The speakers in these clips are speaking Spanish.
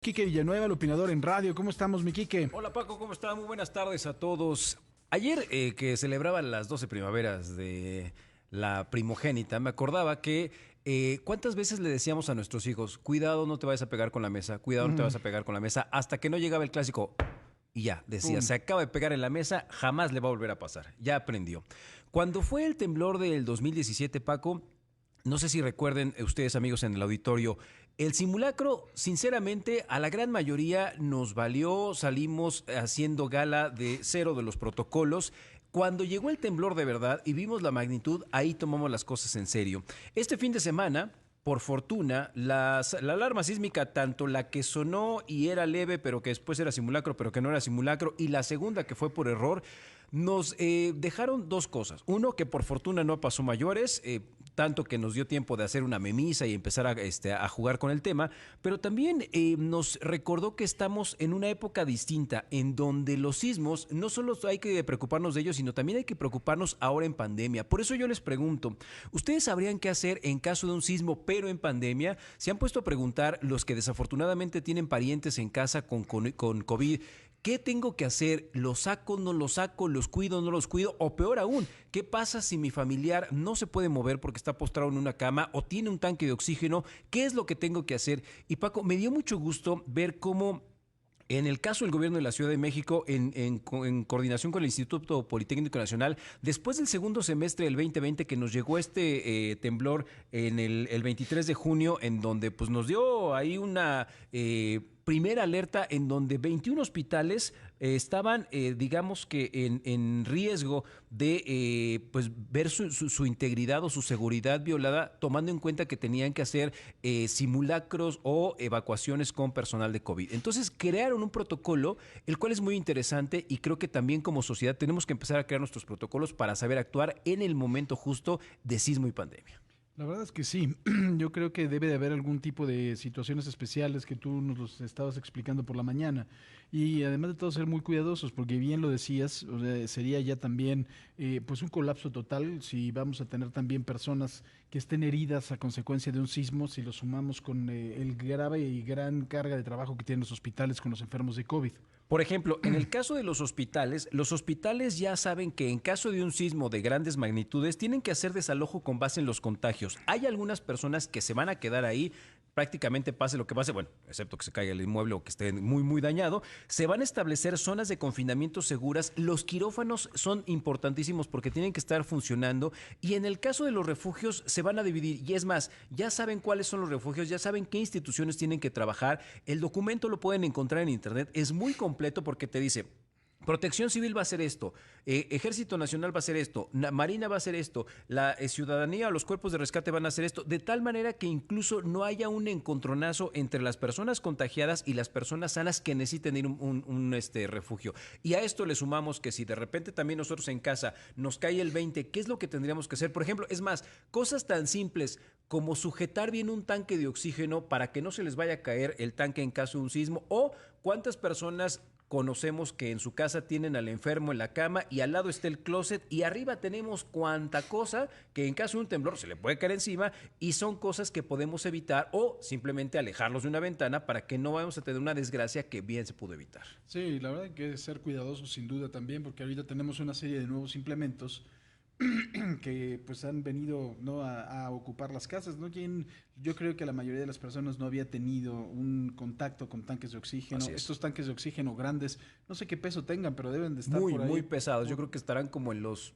Quique Villanueva, el opinador en radio. ¿Cómo estamos, mi Quique? Hola Paco, ¿cómo está? Muy buenas tardes a todos. Ayer que celebraban las 12 primaveras de la primogénita, me acordaba que cuántas veces le decíamos a nuestros hijos, cuidado no te vayas a pegar con la mesa, cuidado no te vas a pegar con la mesa, hasta que no llegaba el clásico y ya, decía, Pum. se acaba de pegar en la mesa, jamás le va a volver a pasar, ya aprendió. Cuando fue el temblor del 2017, Paco, no sé si recuerden ustedes, amigos en el auditorio, el simulacro, sinceramente, a la gran mayoría nos valió, salimos haciendo gala de cero de los protocolos. Cuando llegó el temblor de verdad y vimos la magnitud, ahí tomamos las cosas en serio. Este fin de semana, por fortuna, la alarma sísmica, tanto la que sonó y era leve, pero que después era simulacro, pero que no era simulacro, y la segunda que fue por error, nos dejaron dos cosas. Uno, que por fortuna no pasó mayores, tanto que nos dio tiempo de hacer una memisa y empezar a jugar con el tema, pero también nos recordó que estamos en una época distinta, en donde los sismos no solo hay que preocuparnos de ellos, sino también hay que preocuparnos ahora en pandemia. Por eso yo les pregunto, ¿ustedes sabrían qué hacer en caso de un sismo, pero en pandemia? ¿Se han puesto a preguntar los que desafortunadamente tienen parientes en casa con COVID? ¿Qué tengo que hacer? ¿Los saco, no los saco? ¿Los cuido, no los cuido? O peor aún, ¿qué pasa si mi familiar no se puede mover porque está postrado en una cama o tiene un tanque de oxígeno? ¿Qué es lo que tengo que hacer? Y Paco, me dio mucho gusto ver cómo en el caso del gobierno de la Ciudad de México, en coordinación con el Instituto Politécnico Nacional, después del segundo semestre del 2020 que nos llegó este temblor en el 23 de junio, en donde pues nos dio ahí una primera alerta en donde 21 hospitales estaban, digamos que en riesgo de pues ver su integridad o su seguridad violada, tomando en cuenta que tenían que hacer simulacros o evacuaciones con personal de COVID. Entonces crearon un protocolo, el cual es muy interesante, y creo que también como sociedad tenemos que empezar a crear nuestros protocolos para saber actuar en el momento justo de sismo y pandemia. La verdad es que sí. Yo creo que debe de haber algún tipo de situaciones especiales que tú nos los estabas explicando por la mañana. Y además de todo, ser muy cuidadosos, porque bien lo decías, o sea, sería ya también pues un colapso total si vamos a tener también personas que estén heridas a consecuencia de un sismo, si lo sumamos con el grave y gran carga de trabajo que tienen los hospitales con los enfermos de COVID. Por ejemplo, en el caso de los hospitales ya saben que en caso de un sismo de grandes magnitudes tienen que hacer desalojo con base en los contagios. Hay algunas personas que se van a quedar ahí, prácticamente pase lo que pase, bueno, excepto que se caiga el inmueble o que esté muy, muy dañado, se van a establecer zonas de confinamiento seguras. Los quirófanos son importantísimos porque tienen que estar funcionando, y en el caso de los refugios se van a dividir, y es más, ya saben cuáles son los refugios, ya saben qué instituciones tienen que trabajar. El documento lo pueden encontrar en internet, es muy completo porque te dice: Protección Civil va a hacer esto, Ejército Nacional va a hacer esto, Marina va a hacer esto, la ciudadanía o los cuerpos de rescate van a hacer esto, de tal manera que incluso no haya un encontronazo entre las personas contagiadas y las personas sanas que necesiten ir a un refugio. Y a esto le sumamos que si de repente también nosotros en casa nos cae el 20, ¿qué es lo que tendríamos que hacer? Por ejemplo, es más, cosas tan simples como sujetar bien un tanque de oxígeno para que no se les vaya a caer el tanque en caso de un sismo, o cuántas personas conocemos que en su casa tienen al enfermo en la cama y al lado está el closet y arriba tenemos cuanta cosa que en caso de un temblor se le puede caer encima, y son cosas que podemos evitar o simplemente alejarlos de una ventana para que no vayamos a tener una desgracia que bien se pudo evitar. Sí, la verdad que ser cuidadosos sin duda también, porque ahorita tenemos una serie de nuevos implementos que pues han venido, ¿no?, a ocupar las casas, ¿no? Yo creo que la mayoría de las personas no había tenido un contacto con tanques de oxígeno. Así es. Estos tanques de oxígeno grandes, no sé qué peso tengan, pero deben de estar Muy, por ahí. muy pesados. Yo creo que estarán como en los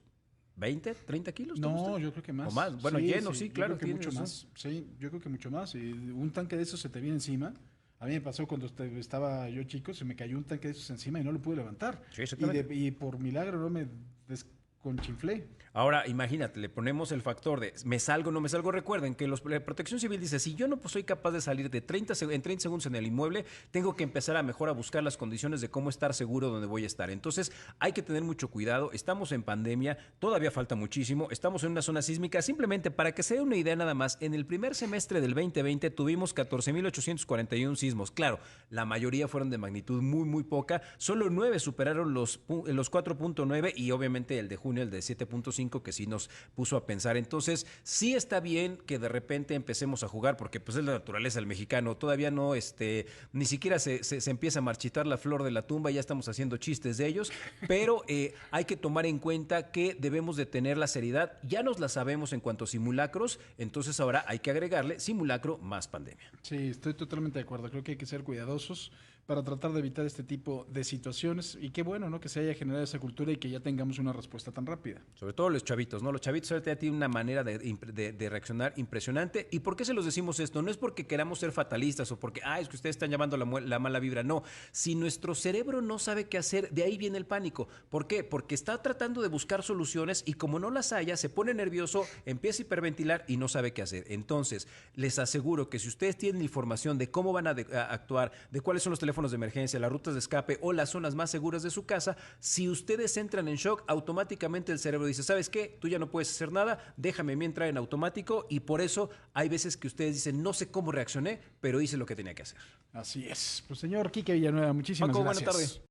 20, 30 kilos. ¿te No, gusta? yo creo que más. O más. Bueno, Sí, lleno, sí, yo claro. creo que mucho tienes razón. más. Sí, yo creo que mucho más. Y un tanque de esos se te viene encima. A mí me pasó cuando estaba yo chico, se me cayó un tanque de esos encima y no lo pude levantar. Sí, exactamente. Y por milagro no me desconchinflé. Ahora, imagínate, le ponemos el factor de me salgo, no me salgo. Recuerden que la Protección Civil dice, si yo no soy capaz de salir de 30 segundos en el inmueble, tengo que empezar a mejor a buscar las condiciones de cómo estar seguro donde voy a estar. Entonces, hay que tener mucho cuidado. Estamos en pandemia, todavía falta muchísimo. Estamos en una zona sísmica. Simplemente para que se dé una idea nada más, en el primer semestre del 2020 tuvimos 14,841 sismos. Claro, la mayoría fueron de magnitud muy, muy poca. Solo 9 superaron los 4.9, y obviamente el de junio el de 7.5, que sí nos puso a pensar. Entonces, sí está bien que de repente empecemos a jugar, porque pues es la naturaleza del mexicano. Todavía no, ni siquiera se empieza a marchitar la flor de la tumba, ya estamos haciendo chistes de ellos, pero hay que tomar en cuenta que debemos de tener la seriedad. Ya nos la sabemos en cuanto a simulacros, entonces ahora hay que agregarle simulacro más pandemia. Sí, estoy totalmente de acuerdo. Creo que hay que ser cuidadosos para tratar de evitar este tipo de situaciones. Y qué bueno, ¿no? Que se haya generado esa cultura y que ya tengamos una respuesta tan rápida. Sobre todo los chavitos, ¿no? Los chavitos ahorita ya tienen una manera de reaccionar impresionante. ¿Y por qué se los decimos esto? No es porque queramos ser fatalistas o porque, es que ustedes están llamando la mala vibra. No. Si nuestro cerebro no sabe qué hacer, de ahí viene el pánico. ¿Por qué? Porque está tratando de buscar soluciones y como no las haya, se pone nervioso, empieza a hiperventilar y no sabe qué hacer. Entonces, les aseguro que si ustedes tienen información de cómo van a actuar, de cuáles son los teléfonos de emergencia, las rutas de escape o las zonas más seguras de su casa, si ustedes entran en shock, automáticamente el cerebro dice, ¿sabes qué? Tú ya no puedes hacer nada, déjame a mí entrar en automático, y por eso hay veces que ustedes dicen, no sé cómo reaccioné, pero hice lo que tenía que hacer. Así es. Pues señor Quique Villanueva, muchísimas Paco, gracias. buena tarde.